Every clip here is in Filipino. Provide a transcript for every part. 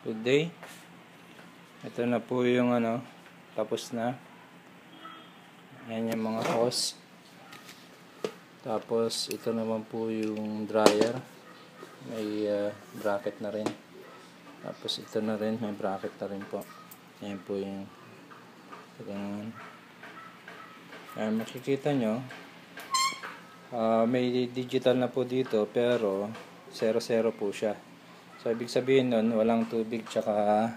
Good day. Ito na po yung tapos na. Ayan yung mga hose. Tapos ito naman po yung dryer. May bracket na rin. Tapos ito na rin, may bracket na rin po. Ayan po yung ayan, makikita nyo. May digital na po dito pero 0-0 po siya. So, ibig sabihin nun, walang tubig tsaka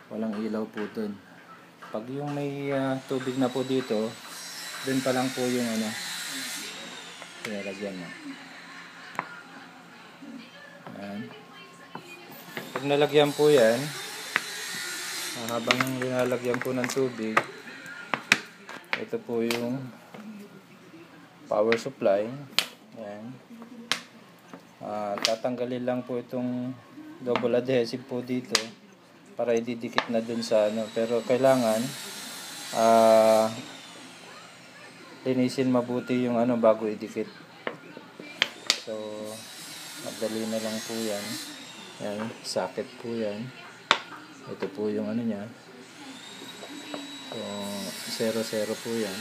walang ilaw po dun. Pag yung may tubig na po dito, dun pa lang po yung pinalagyan mo. Ayan. Pag nalagyan po yan, habang linalagyan po ng tubig, ito po yung power supply. Ayan. Tatanggalin lang po itong double adhesive po dito para ididikit na dun sa pero kailangan linisin mabuti yung bago idikit. So madali na lang po yan. Yan, socket po yan. Ito po yung niya. So 0-0 po yan.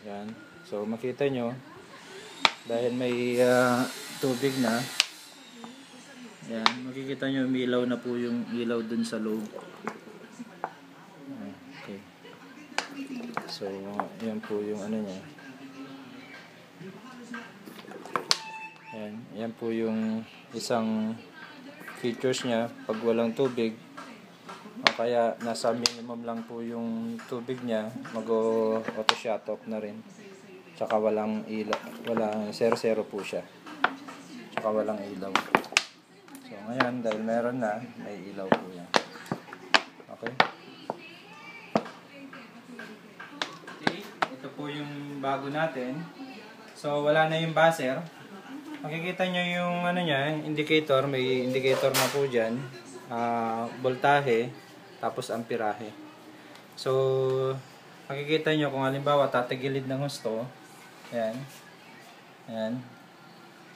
Yan. So makita nyo, dahil may tubig na, yan, makikita nyo umilaw na po yung ilaw dun sa loob. Okay. So yan po yung niya. Yan po yung isang features niya pag walang tubig, o kaya nasa minimum lang po yung tubig niya, mag-auto shut off na rin. Tsaka walang ilaw, walang 0-0 po siya. Tsaka walang ilaw. So ngayon, dahil meron na, may ilaw po yan. Okay? Ito po yung bago natin. So wala na yung buzzer. Makikita nyo yung niya, indicator, may indicator na po dyan. Voltahe, tapos amperahe. So makikita nyo kung halimbawa tatagilid ng husto. Ayan. Ayan.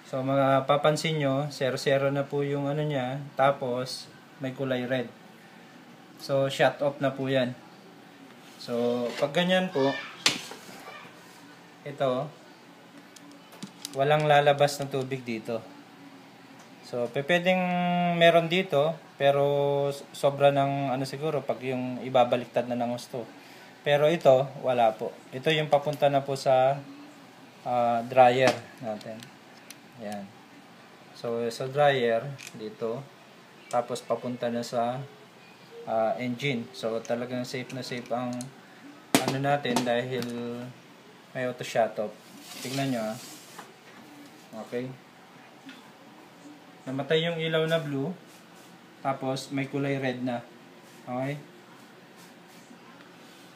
So mapapansin nyo, 0-0 na po yung niya. Tapos may kulay red. So shut off na po yan. So pag ganyan po, ito, walang lalabas na tubig dito. So pwedeng meron dito, pero sobra ng siguro pag yung ibabaliktad na ng husto. Pero ito, wala po. Ito yung papunta na po sa dryer natin. Yan. So sa dryer dito, tapos papunta na sa engine. So talagang safe na safe ang natin dahil may auto shut off. Tingnan nyo Okay. Namatay yung ilaw na blue, tapos may kulay red na. Okay.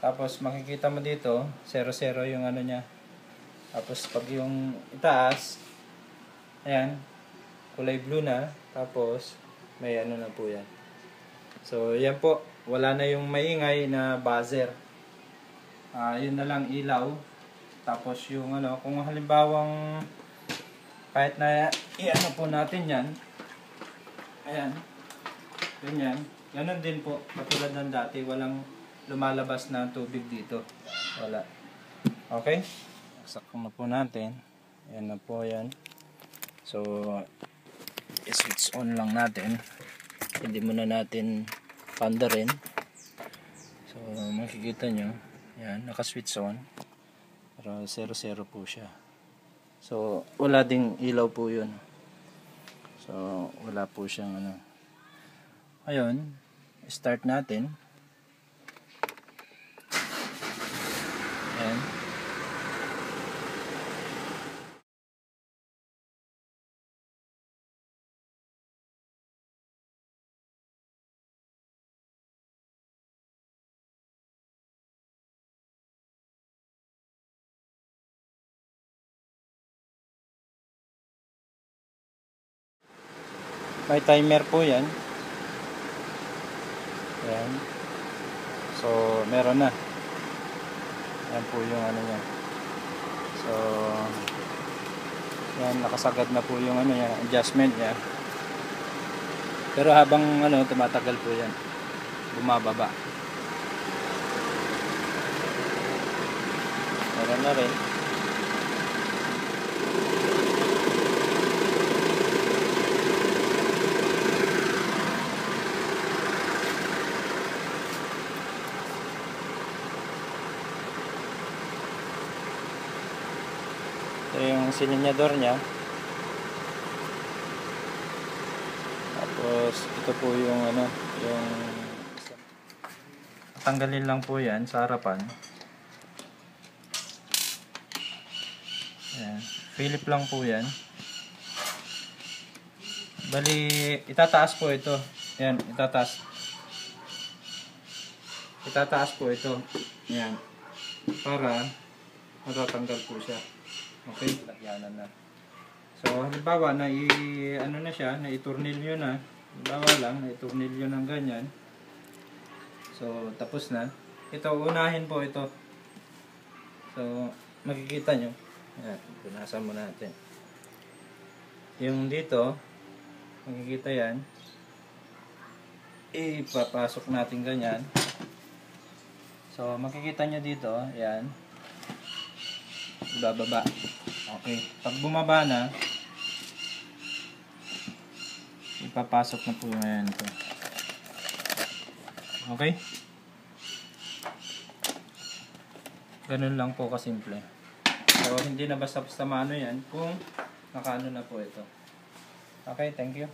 Tapos makikita mo dito 0-0 yung niya. Tapos pag yung itaas, ayan, kulay blue na, tapos may na po yan. So yan po, wala na yung maingay na buzzer. Yun na lang ilaw. Tapos yung kung halimbawang kahit na po natin yan, ayan, ganyan, ganun din po, katulad ng dati, walang lumalabas na tubig dito. Wala. Okay? Sakto na po natin. Ayan na po yan. So, i-switch on lang natin. Hindi muna natin pandarin. So, makikita nyo. Ayan, naka-switch on. Pero 0-0 po siya. So, wala ding ilaw po yun. So, wala po siyang Ayun, start natin. Ayan. May timer po yan. Ayan. So, meron na. Yan po yung niya. So, yan, nakasagad na po yung adjustment niya. Pero habang ano, tumatagal po yan, bumababa. Meron na rin. Ito yung silinyador niya. Tapos ito po yung ano, yung tanggalin lang po yan sa harapan. Ayan. Philip lang po yan. Bali, itataas po ito. Ayan, itataas. Itataas po ito. Ayan. Para matatanggal po siya. Okay, lagyanan na. So, halimbawa na ano na siya, na itornilyo na. Halimbawa lang, na itornilyo ng ganyan. So, tapos na. Ito, unahin po ito. So, makikita nyo. Ayan, punasan mo natin. Yung dito, makikita yan. Ipapasok natin ganyan. So, makikita nyo dito, ayan. Ibababa. Okay. Pag bumaba na, ipapasok na po ngayon ito. Okay? Ganun lang po kasimple. So, hindi na basta-basta maano yan kung nakaano na po ito. Okay, thank you.